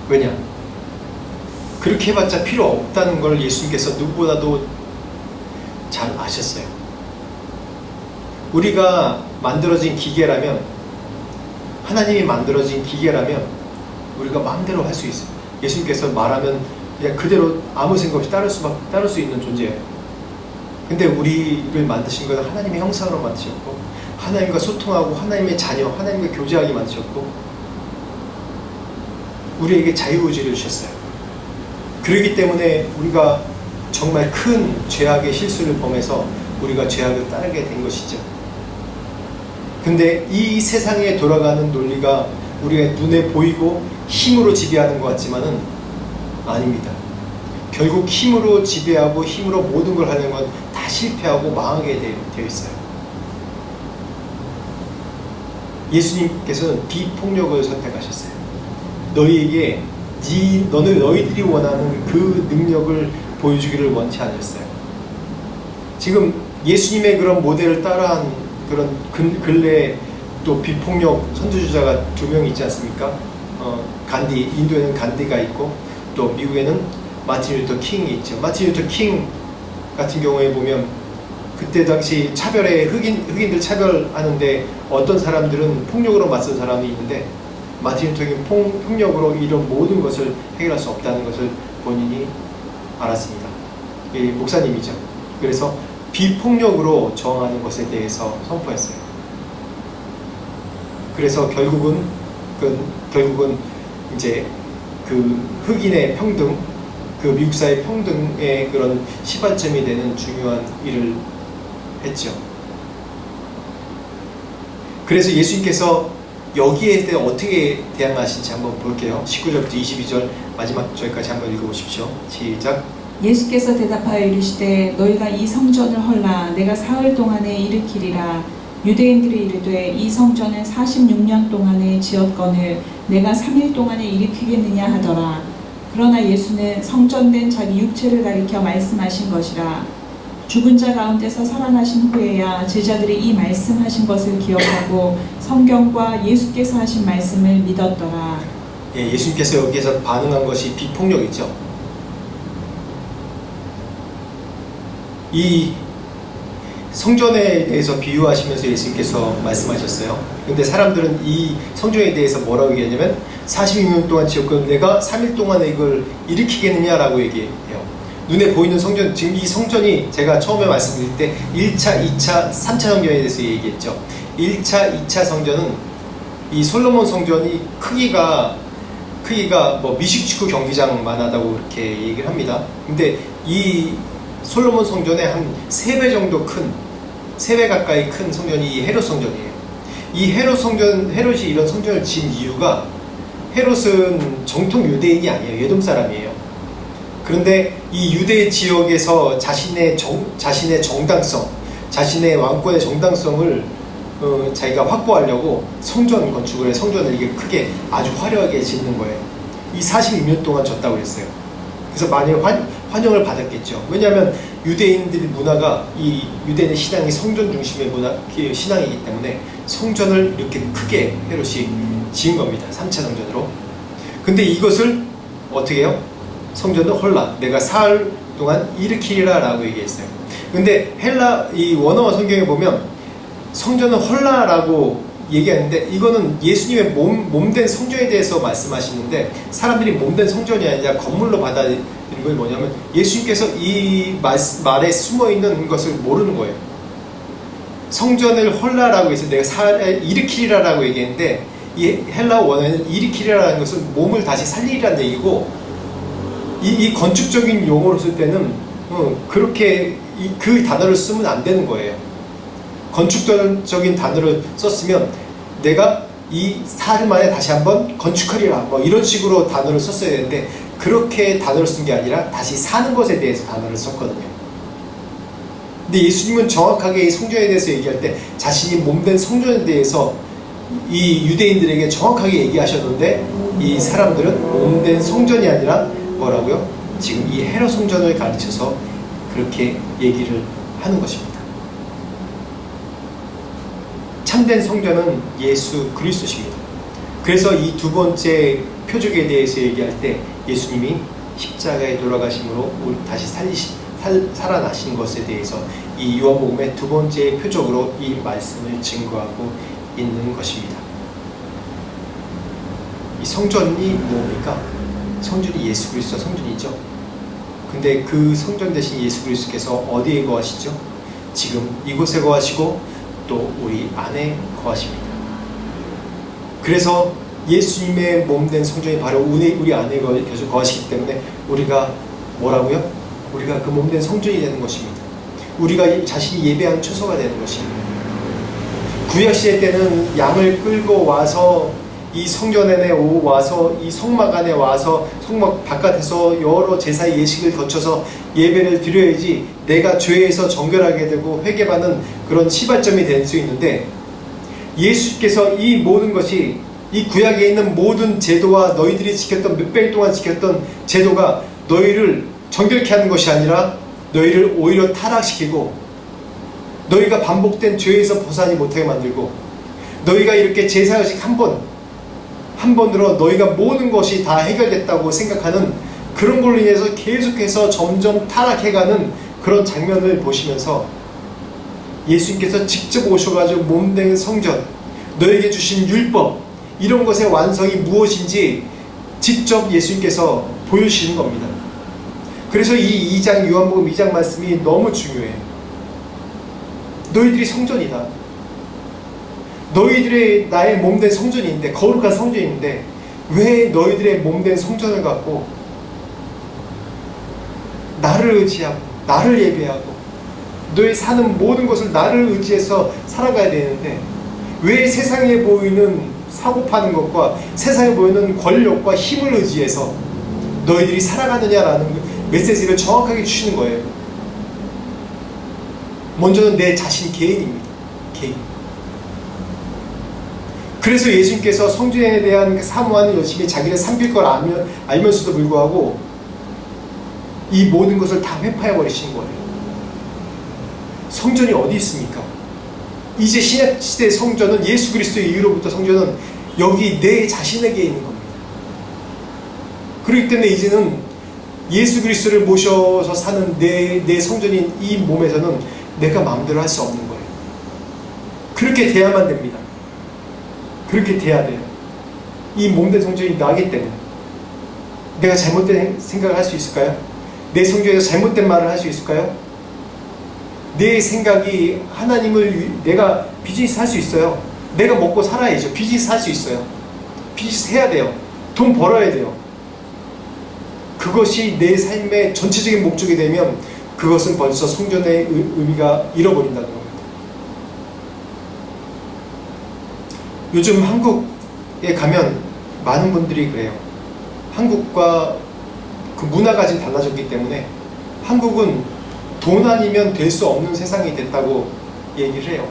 Speaker 1: 왜냐? 그렇게 해봤자 필요 없다는 걸 예수님께서 누구보다도 잘 아셨어요. 우리가 만들어진 기계라면, 하나님이 만들어진 기계라면 우리가 마음대로 할 수 있어요. 예수님께서 말하면 그냥 그대로 아무 생각 없이 따를 수 있는 존재예요. 근데 우리를 만드신 건 하나님의 형상으로 만드셨고, 하나님과 소통하고 하나님의 자녀, 하나님과 교제하게 만드셨고, 우리에게 자유의지를 주셨어요. 그렇기 때문에 우리가 정말 큰 죄악의 실수를 범해서 우리가 죄악을 따르게 된 것이죠. 근데 이 세상에 돌아가는 논리가 우리가 눈에 보이고 힘으로 지배하는 것 같지만은 아닙니다. 결국 힘으로 지배하고 힘으로 모든 걸 하는 건 다 실패하고 망하게 되어 있어요. 예수님께서는 비폭력을 선택하셨어요. 너희에게 너희들이 원하는 그 능력을 보여주기를 원치 않으셨어요. 지금 예수님의 그런 모델을 따라한 그런 근래에 또 비폭력 선두주자가 2명 있지 않습니까? 인도에는 간디가 있고, 또 미국에는 마틴 루터 킹이 있죠. 마틴 루터 킹 같은 경우에 보면 그때 당시 흑인들 차별하는데 어떤 사람들은 폭력으로 맞선 사람이 있는데, 마틴 루터 킹 폭력으로 이런 모든 것을 해결할 수 없다는 것을 본인이 알았습니다. 목사님이죠. 그래서 비폭력으로 저항하는 것에 대해서 선포했어요. 그래서 결국은 이제 그 흑인의 평등, 그 미국 사회 평등의 그런 시발점이 되는 중요한 일을 했죠. 그래서 예수님께서 여기에 대해 어떻게 대항하신지 한번 볼게요. 19절부터 22절 마지막 절까지 한번 읽어보십시오. 시작.
Speaker 2: 예수께서 대답하여 이르시되 너희가 이 성전을 헐라 내가 사흘 동안에 일으키리라. 유대인들이 이르되 이 성전은 46년 동안에 지었거늘 내가 3일 동안에 일으키겠느냐 하더라. 그러나 예수는 성전된 자기 육체를 가리켜 말씀하신 것이라. 죽은 자 가운데서 살아나신 후에야 제자들이 이 말씀하신 것을 기억하고 성경과 예수께서 하신 말씀을 믿었더라.
Speaker 1: 예, 예수님께서 여기에서 반응한 것이 비폭력이죠. 이 성전에 대해서 비유하시면서 예수님께서 말씀하셨어요. 근데 사람들은 이 성전에 대해서 뭐라고 얘기하냐면 42년 동안 지었고 내가 3일 동안에 이걸 일으키겠느냐라고 얘기해요. 눈에 보이는 성전, 지금 이 성전이 제가 처음에 말씀드릴 때 1차, 2차, 3차 성전에 대해서 얘기했죠. 1차, 2차 성전은 이 솔로몬 성전이 크기가 뭐 미식축구 경기장만 하다고 이렇게 얘기를 합니다. 근데 이 솔로몬 성전의 한 3배 정도 큰, 3배 가까이 큰 성전이 이 헤롯 성전이에요. 이 헤롯이 이런 성전을 지은 이유가, 헤롯은 정통 유대인이 아니에요. 에돔 사람이에요. 그런데 이 유대 지역에서 자신의 정당성, 자신의 왕권의 정당성을 자기가 확보하려고 성전 건축을 해, 성전을 이게 크게 아주 화려하게 짓는 거예요. 이 42년 동안 졌다고 했어요. 그래서 많이 환영을 받았겠죠. 왜냐하면 유대인들의 문화가, 이 유대인의 신앙이 성전 중심의 신앙이기 때문에 성전을 이렇게 크게 헤롯이 지은 겁니다. 3차 성전으로. 근데 이것을 어떻게 해요? 성전은 헐라, 내가 사흘 동안 일으키리라 라고 얘기했어요. 근데 이 원어와 성경에 보면 성전은 헐라라고 얘기하는데, 이거는 예수님의 몸된 성전에 대해서 말씀하시는데, 사람들이 몸된 성전이 아니라 건물로 받아들이는 건 뭐냐면 예수님께서 이 말에 숨어있는 것을 모르는 거예요. 성전을 헐라라고 해서 내가 일으키리라 라고 얘기했는데, 이 헬라어 원어에는 일으키리라는 것은 몸을 다시 살리리라는 얘기고, 이 건축적인 용어로 쓸 때는 그렇게 그 단어를 쓰면 안 되는 거예요. 건축적인 단어를 썼으면 내가 이 사흘 만에 다시 한번 건축하리라, 뭐 이런 식으로 단어를 썼어야 되는데, 그렇게 단어를 쓴 게 아니라 다시 사는 것에 대해서 단어를 썼거든요. 근데 예수님은 정확하게 이 성전에 대해서 얘기할 때 자신이 몸된 성전에 대해서 이 유대인들에게 정확하게 얘기하셨는데, 이 사람들은 몸된 성전이 아니라 뭐라고요? 지금 이 헤롯 성전을 가르쳐서 그렇게 얘기를 하는 것입니다. 참된 성전은 예수 그리스도십니다. 그래서 이 두 번째 표적에 대해서 얘기할 때 예수님이 십자가에 돌아가심으로 우리 다시 살아나신 것에 대해서 이 요한복음의 두 번째 표적으로 이 말씀을 증거하고 있는 것입니다. 이 성전이 뭡니까? 성전이 예수 그리스도 성전이죠. 근데 그 성전 대신 예수 그리스도께서 어디에 거하시죠? 지금 이곳에 거하시고 또 우리 안에 거하십니다. 그래서 예수님의 몸된 성전이 바로 우리 안에 계속 거하시기 때문에 우리가 뭐라고요? 우리가 그 몸된 성전이 되는 것입니다. 우리가 자신이 예배한 처소가 되는 것입니다. 구약시대 때는 양을 끌고 와서 이 성전 안에 와서 이 성막 안에 와서 성막 바깥에서 여러 제사의 예식을 거쳐서 예배를 드려야지 내가 죄에서 정결하게 되고 회개받는 그런 시발점이 될 수 있는데, 예수께서 이 모든 것이 이 구약에 있는 모든 제도와 너희들이 지켰던 몇백 일 동안 지켰던 제도가 너희를 정결케 하는 것이 아니라 너희를 오히려 타락시키고 너희가 반복된 죄에서 벗어나지 못하게 만들고, 너희가 이렇게 제사의식 한 번으로 너희가 모든 것이 다 해결됐다고 생각하는 그런 걸로 인해서 계속해서 점점 타락해가는 그런 장면을 보시면서 예수님께서 직접 오셔가지고 몸된 성전, 너에게 주신 율법, 이런 것의 완성이 무엇인지 직접 예수님께서 보여주시는 겁니다. 그래서 이 2장 요한복음 2장 말씀이 너무 중요해요. 너희들이 성전이다. 너희들의 나의 몸된 성전인데, 거룩한 성전인데 왜 너희들의 몸된 성전을 갖고 나를 의지하고 나를 예배하고 너희 사는 모든 것을 나를 의지해서 살아가야 되는데, 왜 세상에 보이는 사고 파는 것과 세상에 보이는 권력과 힘을 의지해서 너희들이 살아가느냐라는 메시지를 정확하게 주시는 거예요. 먼저는 내 자신 개인입니다. 개인. 그래서 예수님께서 성전에 대한 사모하는 열심히 자기를 삼킬 걸 알면서도 불구하고 이 모든 것을 다 회파해 버리신 거예요. 성전이 어디 있습니까? 이제 신약시대 성전은, 예수 그리스도의 이후로부터 성전은 여기 내 자신에게 있는 겁니다. 그렇기 때문에 이제는 예수 그리스도를 모셔서 사는 내 성전인 이 몸에서는 내가 마음대로 할 수 없는 거예요. 그렇게 돼야만 됩니다. 그렇게 돼야 돼요. 이 몸된 성전이 나기 때문에. 내가 잘못된 생각을 할 수 있을까요? 내 성전에서 잘못된 말을 할 수 있을까요? 내 생각이 하나님을, 내가 비즈니스 할 수 있어요. 내가 먹고 살아야죠. 비즈니스 할 수 있어요. 비즈니스 해야 돼요. 돈 벌어야 돼요. 그것이 내 삶의 전체적인 목적이 되면 그것은 벌써 성전의 의미가 잃어버린다는 겁니다. 요즘 한국에 가면 많은 분들이 그래요. 한국과 그 문화가 지금 달라졌기 때문에 한국은 돈 아니면 될 수 없는 세상이 됐다고 얘기를 해요.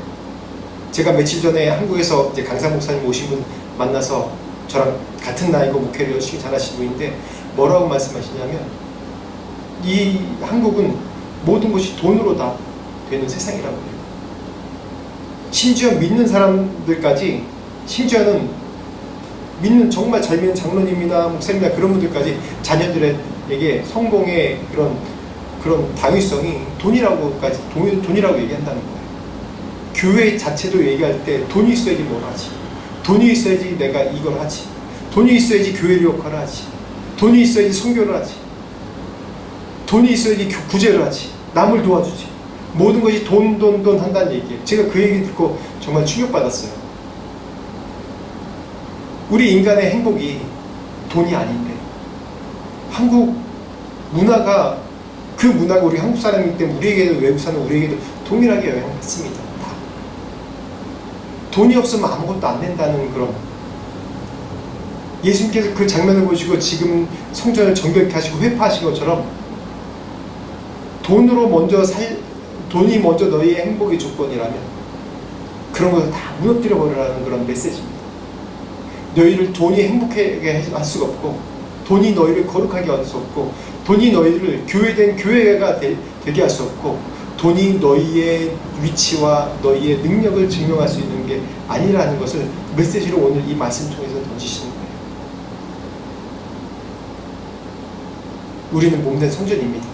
Speaker 1: 제가 며칠 전에 한국에서 이제 강사 목사님 오신 분 만나서 저랑 같은 나이고 목회를 열심히 잘하시는 분인데 뭐라고 말씀하시냐면, 이 한국은 모든 것이 돈으로 다 되는 세상이라고 해요. 심지어 믿는 사람들까지, 심지어는 믿는, 정말 잘 믿는 장로님이나 목사님이나 그런 분들까지 자녀들에게 성공의 그런 당위성이 돈이라고 얘기한다는 거예요. 교회 자체도 얘기할 때 돈이 있어야지 뭘 하지, 돈이 있어야지 내가 이걸 하지, 돈이 있어야지 교회를 역할을 하지, 돈이 있어야지 선교를 하지, 돈이 있어야지 구제를 하지, 남을 도와주지. 모든 것이 돈 한다는 얘기예요. 제가 그 얘기 듣고 정말 충격받았어요. 우리 인간의 행복이 돈이 아닌데, 한국 문화가, 그 문화가 우리 한국 사람이기 때문에 우리에게도, 외국 사는 우리에게도 동일하게 영향을 받습니다. 다. 돈이 없으면 아무것도 안 된다는 그런, 예수님께서 그 장면을 보시고 지금 성전을 정결케 하시고 회파하신 것처럼 돈이 먼저 너희의 행복의 조건이라면 그런 것을 다 무너뜨려 버리라는 그런 메시지입니다. 너희를 돈이 행복하게 할 수가 없고, 돈이 너희를 거룩하게 할 수 없고, 돈이 너희를 교회된 교회가 되게 할 수 없고, 돈이 너희의 위치와 너희의 능력을 증명할 수 있는 게 아니라는 것을 메시지로 오늘 이 말씀 통해서 던지시는 거예요. 우리는 몸된 성전입니다.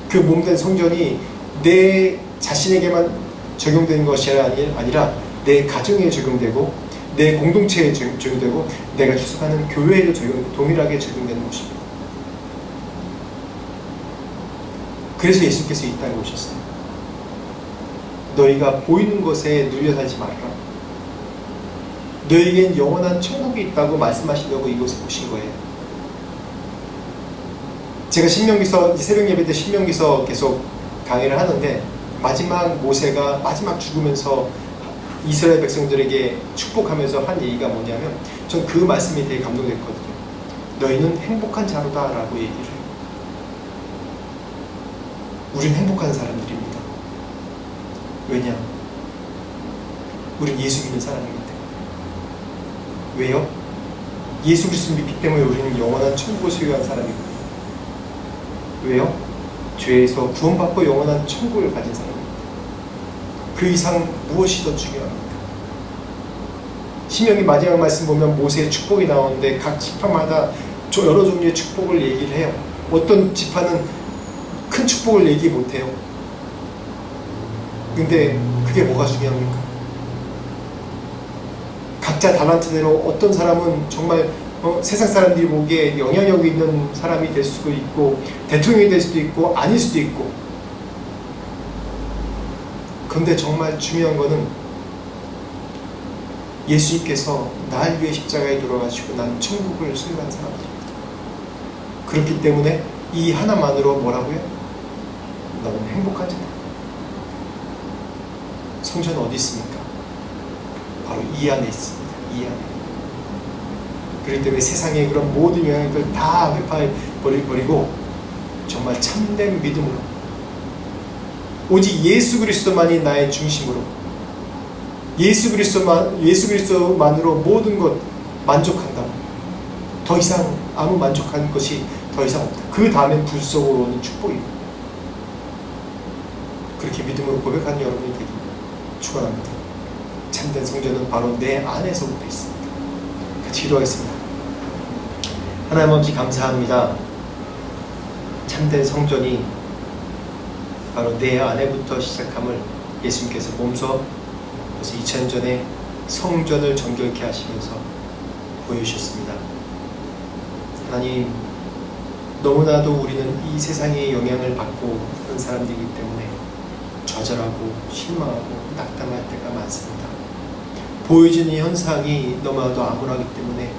Speaker 1: 그 몸된 성전이 내 자신에게만 적용되는 것이 아니라 내 가정에 적용되고, 내 공동체에 적용되고, 내가 주석하는 교회에도 동일하게 적용되는 것입니다. 그래서 예수께서 이 땅에 오셨어요. 너희가 보이는 것에 눌려 살지 말라. 너희에겐 영원한 천국이 있다고 말씀하시려고 이곳에 오신 거예요. 제가 신명기서, 새벽 예배 때 신명기서 계속 강의를 하는데, 마지막 모세가 마지막 죽으면서 이스라엘 백성들에게 축복하면서 한 얘기가 뭐냐면, 전 그 말씀이 되게 감동됐거든요. 너희는 행복한 자로다 라고 얘기를 해요. 우린 행복한 사람들입니다. 왜냐? 우린 예수 믿는 사람이기 때문에. 왜요? 예수 그리스도 믿기 때문에 우리는 영원한 천국을 소유한 사람이거든요. 왜요? 죄에서 구원받고 영원한 천국을 가진 사람입니다. 그 이상 무엇이 더 중요합니까? 신명기 마지막 말씀 보면 모세의 축복이 나오는데 각 지파마다 여러 종류의 축복을 얘기를 해요. 어떤 지파는 큰 축복을 얘기 못해요. 근데 그게 뭐가 중요합니까? 각자 달란트대로 어떤 사람은 정말 세상 사람들이 보기에 영향력 있는 사람이 될 수도 있고, 대통령이 될 수도 있고, 아닐 수도 있고. 근데 정말 중요한 거는 예수님께서 날 위해 십자가에 돌아가시고 난 천국을 소유한 사람들입니다. 그렇기 때문에 이 하나만으로 뭐라고요? 너는 행복한 자다. 성전은 어디 있습니까? 바로 이 안에 있습니다. 이 안에. 그렇기 때문에 세상의 그런 모든 영향을 다 회파해 버리고 정말 참된 믿음으로, 오직 예수 그리스도만이 나의 중심으로, 예수 그리스도만으로 모든 것 만족한다고. 더 이상 아무 만족하는 것이 더 이상 없다. 그 다음엔 불속으로 오는 축복입니다. 그렇게 믿음으로 고백하는 여러분이 되기 축원합니다. 참된 성전은 바로 내 안에서부터 있습니다. 같이 기도하겠습니다. 하나님 아버지 감사합니다. 참된 성전이 바로 내 안에부터 시작함을 예수님께서 몸소 벌써 2000년 전에 성전을 정결케 하시면서 보여주셨습니다. 하나님, 너무나도 우리는 이 세상의 영향을 받고 그런 사람들이기 때문에 좌절하고 실망하고 낙담할 때가 많습니다. 보여지는 현상이 너무나도 암울하기 때문에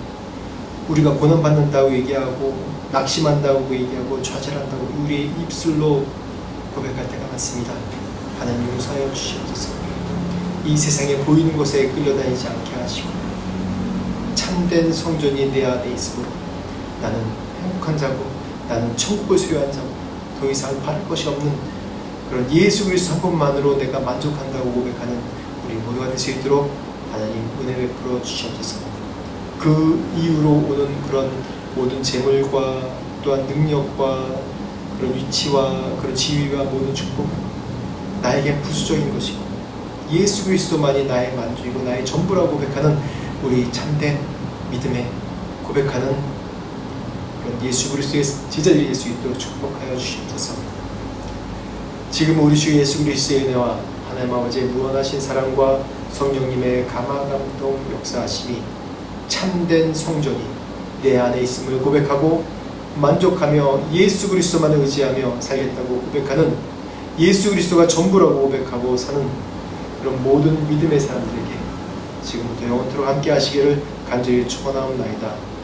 Speaker 1: 우리가 고난받는다고 얘기하고 낙심한다고 얘기하고 좌절한다고 우리의 입술로 고백할 때가 많습니다. 하나님 용서하여 주시옵소서. 이 세상에 보이는 곳에 끌려다니지 않게 하시고 참된 성전이 내 안에 있으므로 나는 행복한 자고 나는 천국을 소유한 자고 더 이상 바랄 것이 없는 그런 예수 그리스도 한 분만으로 내가 만족한다고 고백하는 우리 모두가 될 수 있도록 하나님 은혜 베풀어 주시옵소서. 그 이후로 오는 그런 모든 재물과 또한 능력과 그런 위치와 그런 지위와 모든 축복은 나에겐 부수적인 것이고 예수 그리스도만이 나의 만족이고 나의 전부라고 고백하는 우리 참된 믿음에 고백하는 그런 예수 그리스도의 제자들이 될 수 있도록 축복하여 주시옵소서. 지금 우리 주 예수 그리스도의 은혜와 하나님 아버지의 무한하신 사랑과 성령님의 감화감동 역사하심이 참된 성전이 내 안에 있음을 고백하고 만족하며 예수 그리스도만을 의지하며 살겠다고 고백하는 예수 그리스도가 전부라고 고백하고 사는 그런 모든 믿음의 사람들에게 지금부터 영원토록 함께 하시기를 간절히 축원하옵나이다.